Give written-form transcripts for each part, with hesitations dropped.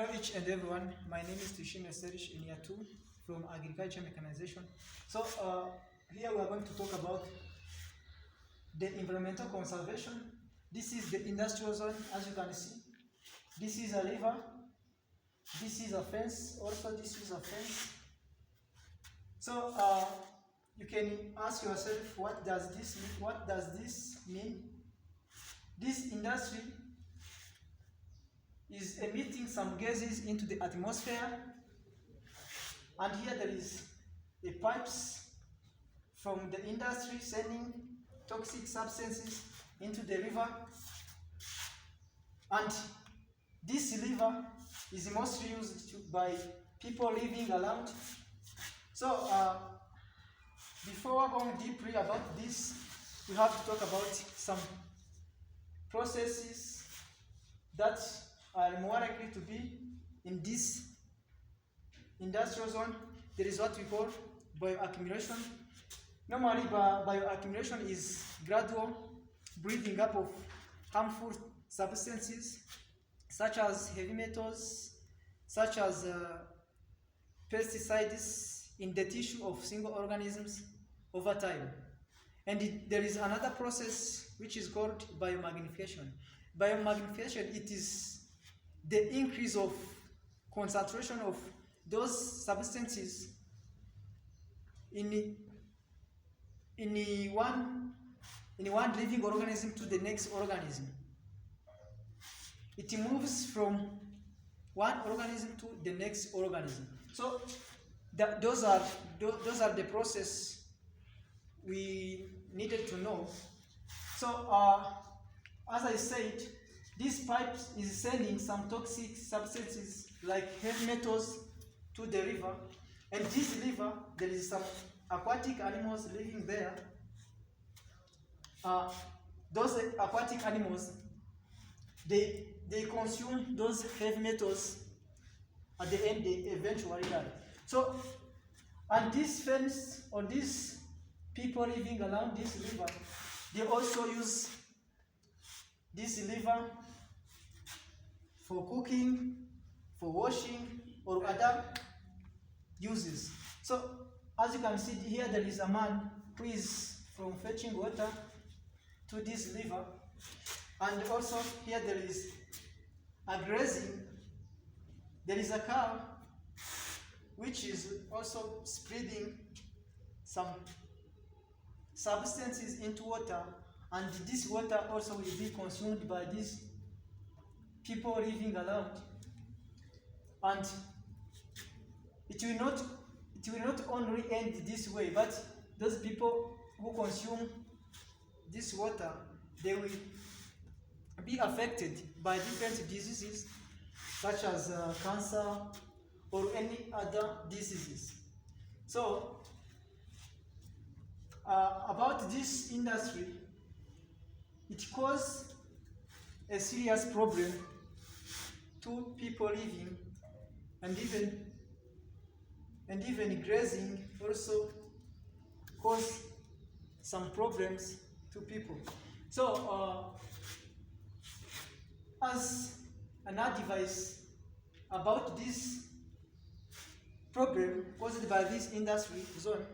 Hello each and everyone, my name is Tushime Serish in year 2 from Agriculture Mechanization. So here we are going to talk about the environmental conservation. This is the industrial zone, as you can see. This is a river, this is a fence, also this is a fence. So you can ask yourself, what does this mean? What does this mean? This industry is emitting some gases into the atmosphere, and here there is the pipes from the industry sending toxic substances into the river, and this river is mostly used by people living around. So before going deeply about this, we have to talk about some processes that are more likely to be in this industrial zone. There is what we call bioaccumulation. Normally, bioaccumulation is gradual breathing up of harmful substances such as heavy metals, such as pesticides in the tissue of single organisms over time. And there is another process which is called biomagnification. Biomagnification, it is the increase of concentration of those substances in one living organism to the next organism. It moves from one organism to the next organism. So those are the process we needed to know. So as I said, this pipe is sending some toxic substances like heavy metals to the river, and this river, there is some aquatic animals living there. Those aquatic animals, they consume those heavy metals. At the end, they eventually die. So, and this fence, or these people living around this river, they also use this river for cooking, for washing, or other uses. So, as you can see here, there is a man who is from fetching water to this river, and also here there is a grazing. There is a cow which is also spreading some substances into water, and this water also will be consumed by these people living around. And it will not only end this way, but those people who consume this water, they will be affected by different diseases such as cancer or any other diseases. So about this industry, it caused a serious problem to people living, and even grazing also cause some problems to people. So as an advice about this problem caused by this industry zone,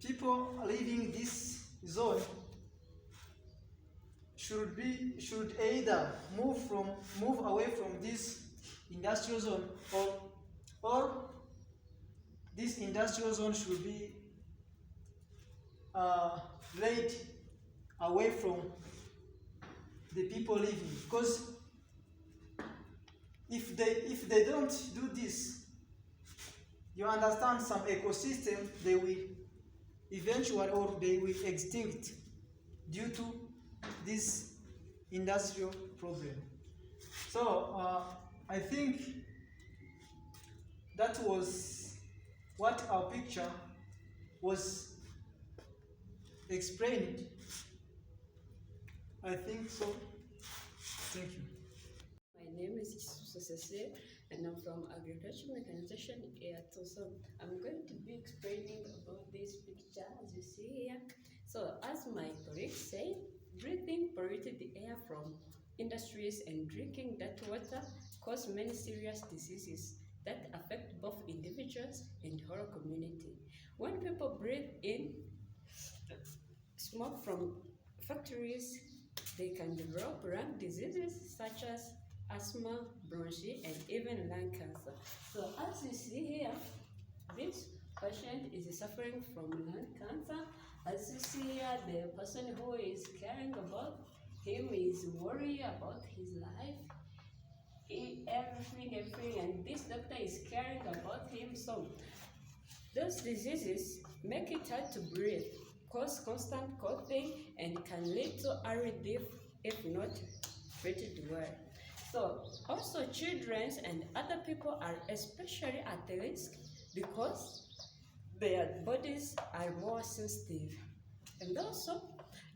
people living this zone should either move away from this industrial zone, or this industrial zone should be laid away from the people living, because if they don't do this, you understand, some ecosystem, they will eventually, or they will extinct due to this industrial problem. So I think that was what our picture was explained. I think so. Thank you. My name is Sosese, and I'm from Agriculture Mechanization here. So I'm going to be explaining about this picture as you see here. So as my colleague said, breathing polluted the air from industries and drinking that water cause many serious diseases that affect both individuals and whole community. When people breathe in smoke from factories, they can develop lung diseases such as asthma, bronchitis, and even lung cancer. So as you see here, this patient is suffering from lung cancer. As you see here, the person who is caring about him is worried about his life, everything, and this doctor is caring about him. So those diseases make it hard to breathe, cause constant coughing, and can lead to early death if not treated well. So also children and other people are especially at risk because their bodies are more sensitive. And also,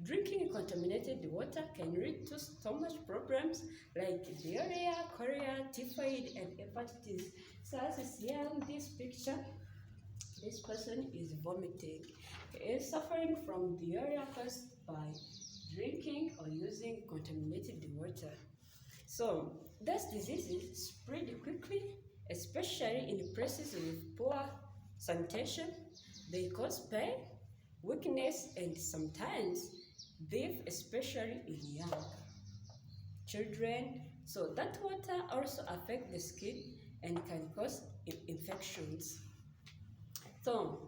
drinking contaminated water can lead to stomach problems like diarrhea, cholera, typhoid, and hepatitis. So as you see in this picture, this person is vomiting. He is suffering from diarrhea caused by drinking or using contaminated water. So these diseases spread quickly, especially in places with poor sanitation. They cause pain, weakness, and sometimes death, especially in young children. So that water also affects the skin and can cause infections. So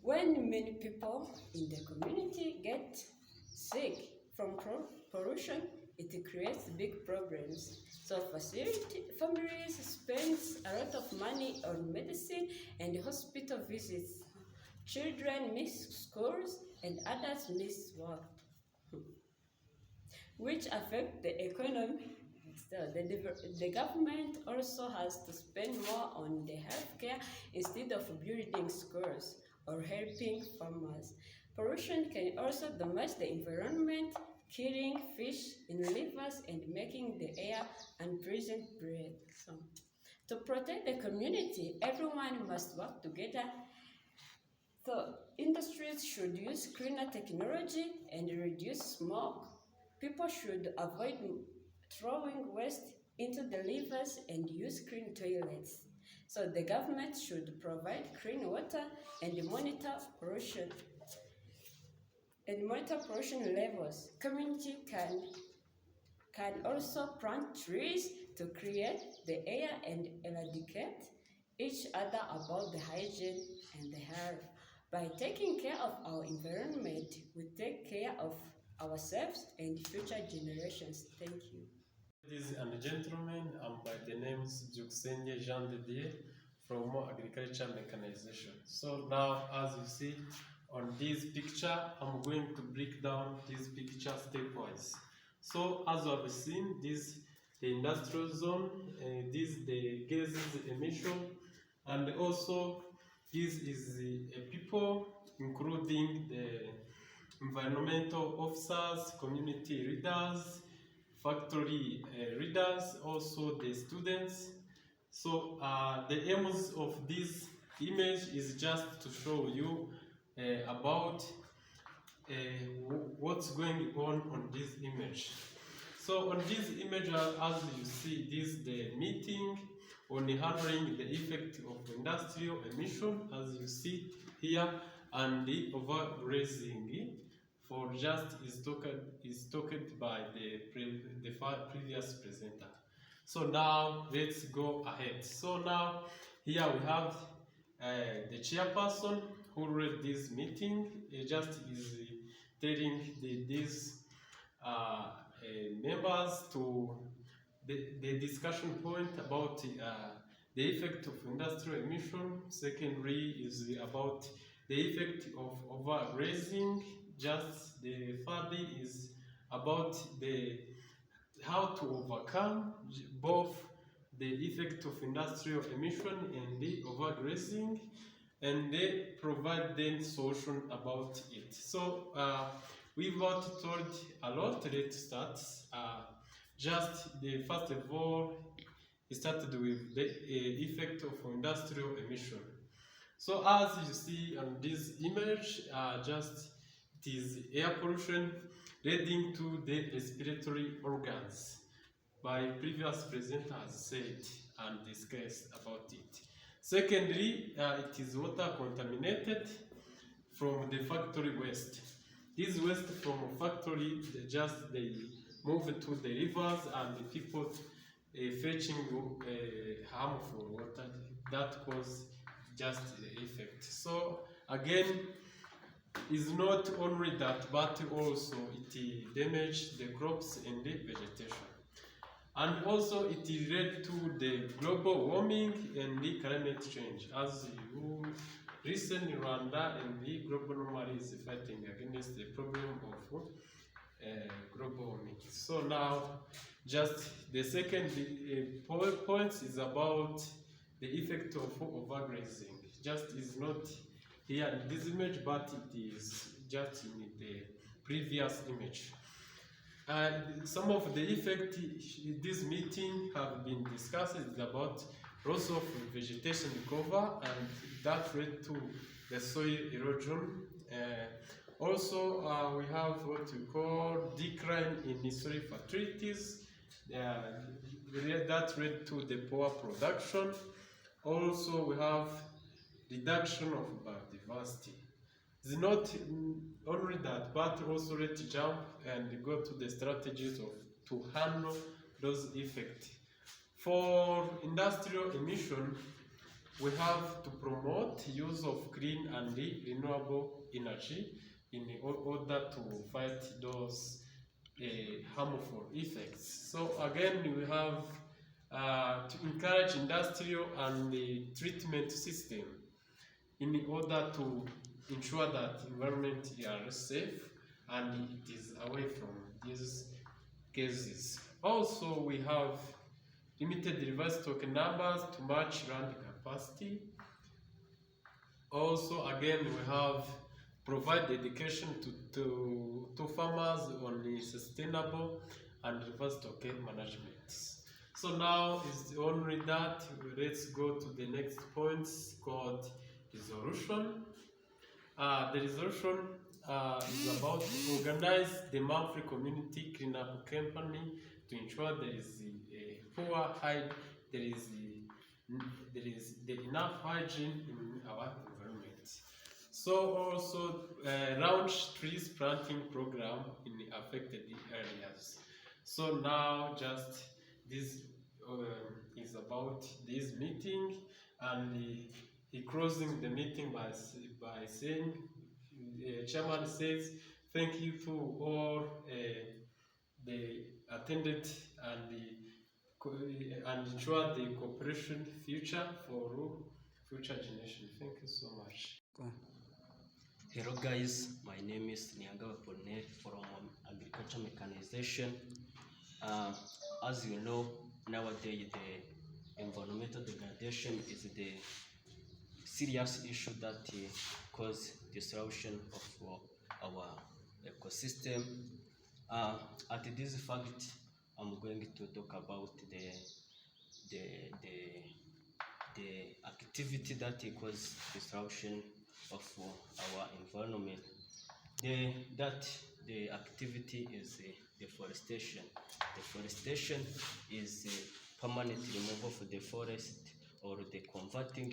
when many people in the community get sick from pollution, it creates big problems. So families spend a lot of money on medicine and hospital visits. Children miss schools and adults miss work, which affect the economy. So the government also has to spend more on the healthcare instead of building schools or helping farmers. Pollution can also damage the environment, killing fish in rivers and making the air unpleasant to breathe. So, to protect the community, everyone must work together. So industries should use cleaner technology and reduce smoke. People should avoid throwing waste into the rivers and use clean toilets. So the government should provide clean water and monitor pollution levels. Community can also plant trees to create the air and eradicate each other about the hygiene and the health. By taking care of our environment, we take care of ourselves and future generations. Thank you. Ladies and gentlemen, I'm by the names Juxenye Jean de Dieu from Agriculture Mechanization. So now, as you see on this picture, I'm going to break down this picture stepwise. So as you have seen, this the industrial zone, this the gases emission, and also this is the people, including the environmental officers, community leaders, factory leaders, also the students. So the aims of this image is just to show you about what's going on this image. So on this image, as you see, this is the meeting on handling the effect of industrial emission, as you see here, and the overgrazing for just is talked by the previous presenter. So now let's go ahead. So now here we have the chairperson who read this meeting. Just is telling these members to the discussion point about the effect of industrial emission. Secondly is about the effect of overgrazing. Just the third is about how to overcome both the effect of industrial emission and the overgrazing, and they provide then solution about it. So we've not told a lot. Let's start. Just the first of all, it started with the effect of industrial emission. So as you see on this image, just it is air pollution. leading to the respiratory organs. By previous presenters said and discussed about it. Secondly, it is water contaminated from the factory waste. This waste from factory, they move to the rivers and the people fetching harmful water that cause just the effect. So again, is not only that, but also it damages the crops and the vegetation. And also it is related to the global warming and the climate change. As you recently, Rwanda and the global normal is fighting against the problem of global warming. So now, just the second point is about the effect of overgrazing. Just is not here in this image, but it is just in the previous image. Some of the effects this meeting have been discussed is about loss of vegetation cover, and that led to the soil erosion. Also, we have what we call decline in soil fertilities. That led to the poor production. Also, we have reduction of biodiversity. It's not only that, but also let's jump and go to the strategies to handle those effects. For industrial emission, we have to promote use of clean and renewable energy in order to fight those harmful effects. So again, we have to encourage industrial and the treatment system in order to ensure that environment are safe and it is away from these cases. Also, we have limited reverse stock numbers to match land capacity. Also, again, we have provide education to farmers on the sustainable and reverse stock management. So now is only that. Let's go to the next point called resolution. The resolution is about to organize the monthly community cleanup campaign to ensure there is enough hygiene in our environment. So also launch trees planting program in the affected areas. So now just this is about this meeting, and he closing the meeting by saying, the chairman says, thank you to all the attended and ensure the cooperation future for future generation. Thank you so much. Hello guys, my name is Nianga Polner from Agriculture Mechanization. As you know, nowadays the environmental degradation is the serious issue that cause disruption of our ecosystem. At this fact, I'm going to talk about the activity that cause disruption of our environment. The activity is deforestation. Deforestation is permanent removal of the forest, or the converting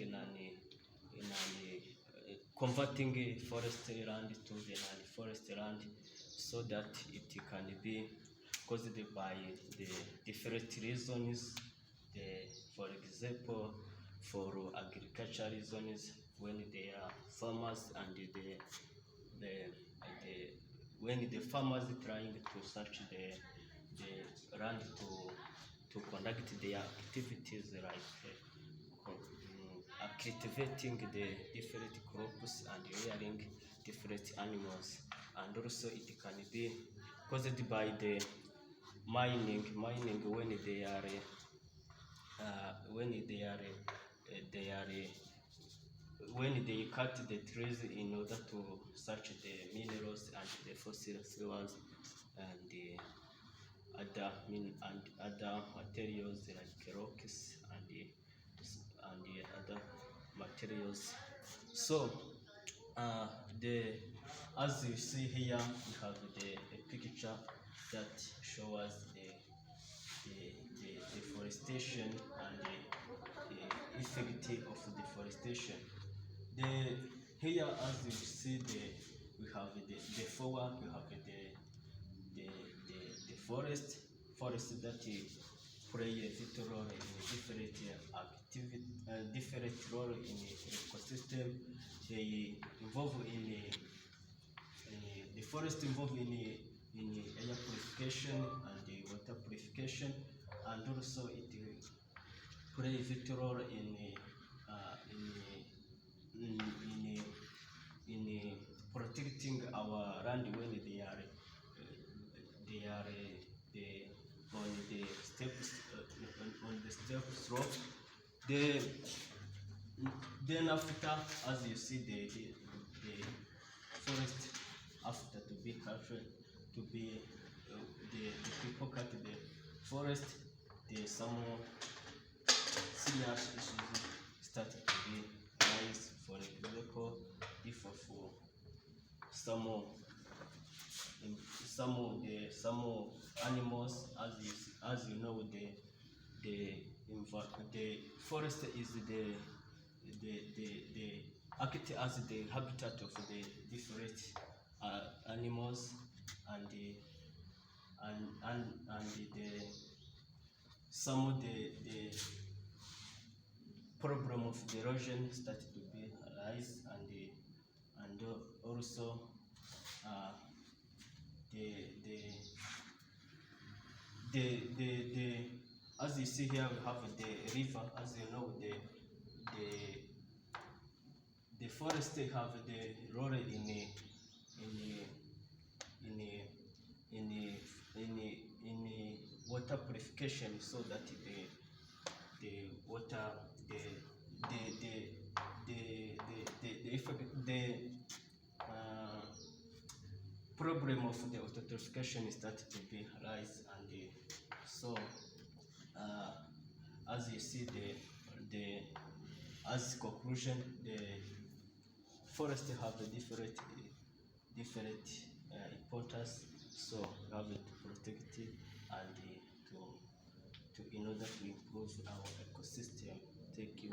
forest land to the non-forest land, so that it can be caused by the different reasons. For example, for agricultural reasons, when they are farmers and when the farmers trying to search the land to conduct their activities, like cultivating the different crops and rearing different animals. And also it can be caused by the mining when they cut the trees in order to search the minerals and the fossil fuels and the other materials like rocks and the other materials. So the As you see here, we have a picture that shows the deforestation and the effect of deforestation. Here, as you see, we have the forward, we have the forest that play a vital role in different activity, different role in the ecosystem. They involve the forest involved in air purification and the water purification, and also it play a vital role in protecting our land when they are on the steps on the step slope. They, then after, as you see, the forest after to be cut, to be the people cut the forest, the some serious issues started to be rise. For example, if for some some animals, as you know, the forest is the act as the habitat of the different animals, and the some of the problem of the erosion started to be arise, and also the as you see here, we have the river. As you know, the forest have the role in water purification, so that the water the effect problem of the eutrophication is started to be rise, and so as you see, the as conclusion, the forest have a different importance, so we have to protect it and to in order to improve our ecosystem. Thank you.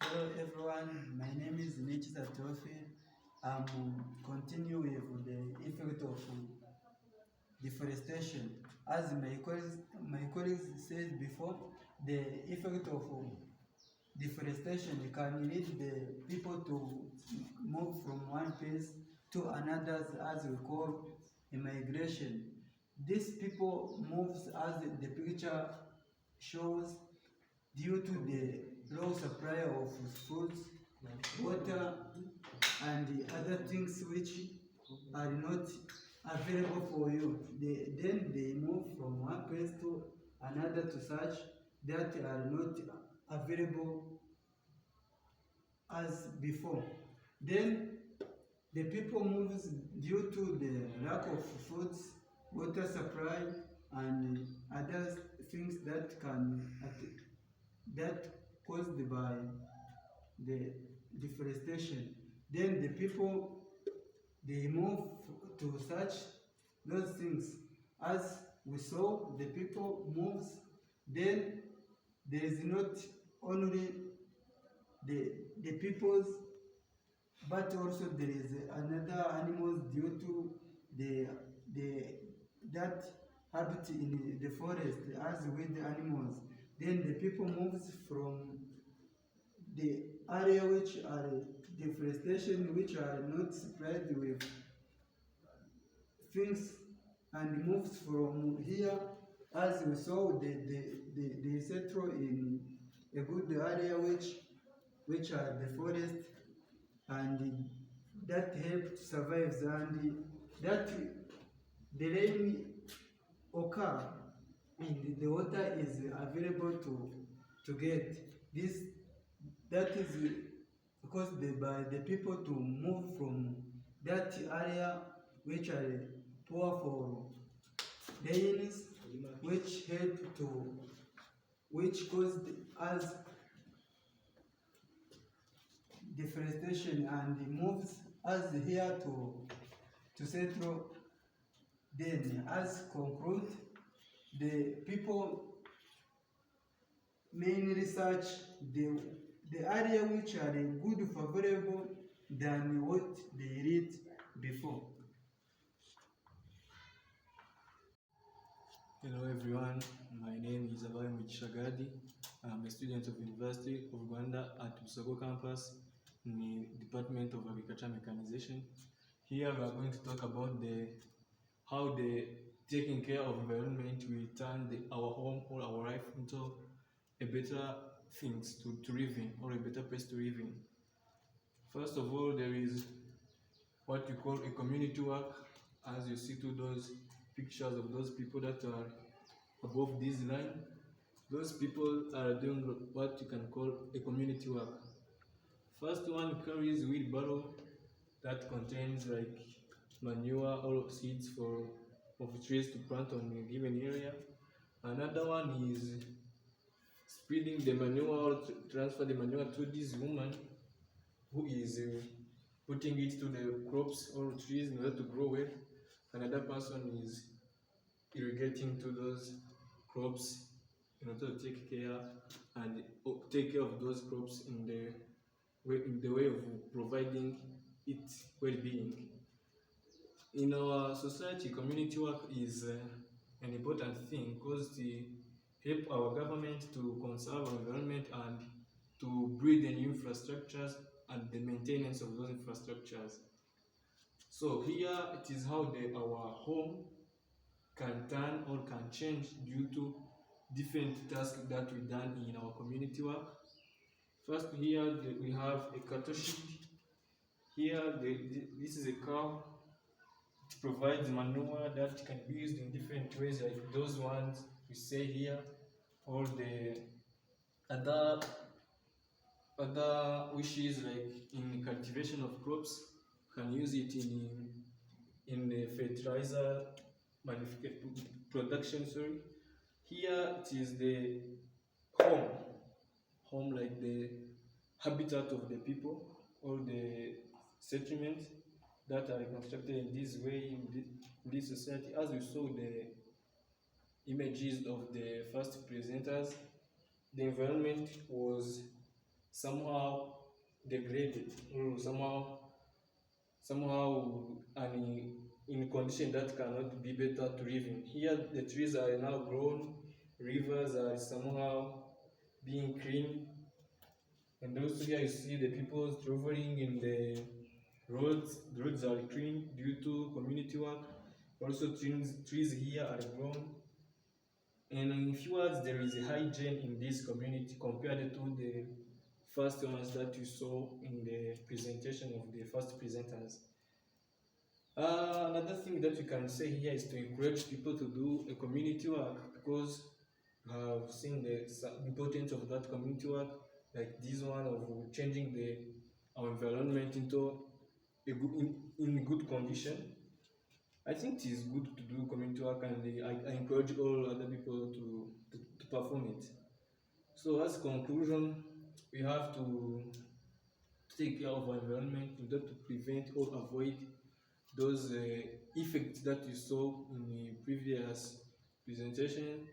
Hello everyone, my name is Nichita Tofi. I'm continuing with the effect of deforestation. As my colleagues said before, the effect of deforestation can lead the people to move from one place to another, as we call immigration. These people moves, as the picture shows, due to the low supply of food, water, and the other things which are not available for you. Then they move from one place to another to such that are not available as before. Then the people moves due to the lack of food, water supply, and other things that caused by the deforestation. Then the people, they move to search those things. As we saw, the people moves, then there is not only the peoples, but also there is another animals due to that habit in the forest, as with the animals. Then the people moves from the area which are deforestation, which are not spread with things, and moves from here, as we saw, they settle in a good area which are the forest, and that help survives, and that the rain occur and the water is available to get this. That is caused by the people to move from that area which are poor for rains, which help to, which caused us deforestation, and moves us here to to settle. Then, as conclude, the people main research the area which are good favorable than what they read before. Hello everyone, my name is Abai Muchagadi. I'm a student of University of Rwanda at Busogo campus in the Department of Agriculture Mechanization. Here we are going to talk about how the taking care of environment will turn our home or our life into a better things to live in, or a better place to live in. First of all, there is what you call a community work, as you see to those pictures of those people that are above this line. Those people are doing what you can call a community work. First one carries wheelbarrow that contains like manure or seeds of trees to plant on a given area. Another one is spreading the manure or transfer the manure to this woman who is putting it to the crops or trees in order to grow well. Another person is irrigating to those crops in order to take care of those crops in the way of providing it well-being. In our society, community work is an important thing because it help our government to conserve our environment and to build the new infrastructures and the maintenance of those infrastructures. So here it is how our home can turn or can change due to different tasks that we done in our community work. First, here we have a cattle shed. Here, this is a cow. It provides manure that can be used in different ways, like those ones we say here, or the other wishes like in cultivation of crops, can use it in the fertilizer production. Sorry, here it is the home like the habitat of the people or the settlements that are constructed in this way in this society. As we saw the images of the first presenters, the environment was somehow degraded or somehow in condition that cannot be better to live in. Here the trees are now grown, rivers are somehow being cleaned, and also here you see the people traveling in the roads. The roads are clean due to community work. Also trees here are grown. And in few words, there is a hygiene in this community compared to the first ones that you saw in the presentation of the first presenters. Another thing that we can say here is to encourage people to do a community work, because we have seen the importance of that community work, like this one of changing our environment into in good condition. I think it is good to do community work, and I encourage all other people to perform it. So as conclusion, we have to take care of our environment in order to prevent or avoid those effects that you saw in the previous presentation.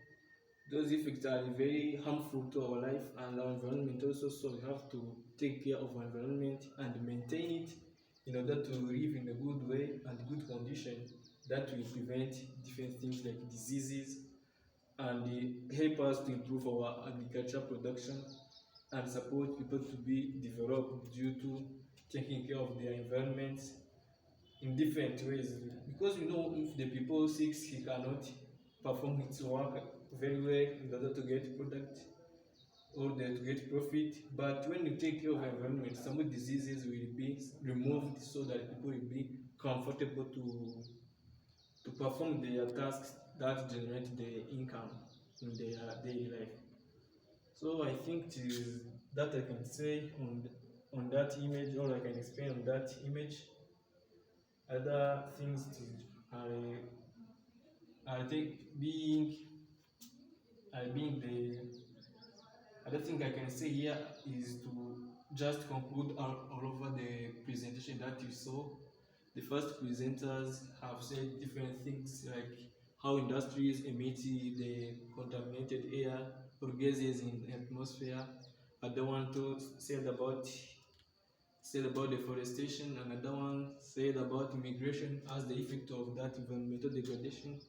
Those effects are very harmful to our life and our environment also, so we have to take care of our environment and maintain it in order to live in a good way and good condition that will prevent different things like diseases and help us to improve our agriculture production and support people to be developed due to taking care of their environments in different ways. Because you know, if the people sick, he cannot perform his work very well in order to get product or to get profit. But when you take care of environment, some diseases will be removed so that people will be comfortable to perform their tasks that generate the income in their daily life. So I think it is that I can say on that image, or I can explain on that image. Other things I think being the other thing I can say here is to just conclude all over the presentation that you saw, The first presenters have said different things like how industries emit the contaminated air or gases in the atmosphere. Other one too said about deforestation, another one said about immigration as the effect of that environmental degradation.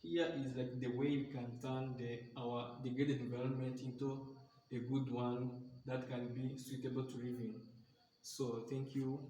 Here is like the way we can turn our degraded environment into a good one that can be suitable to live in. So thank you.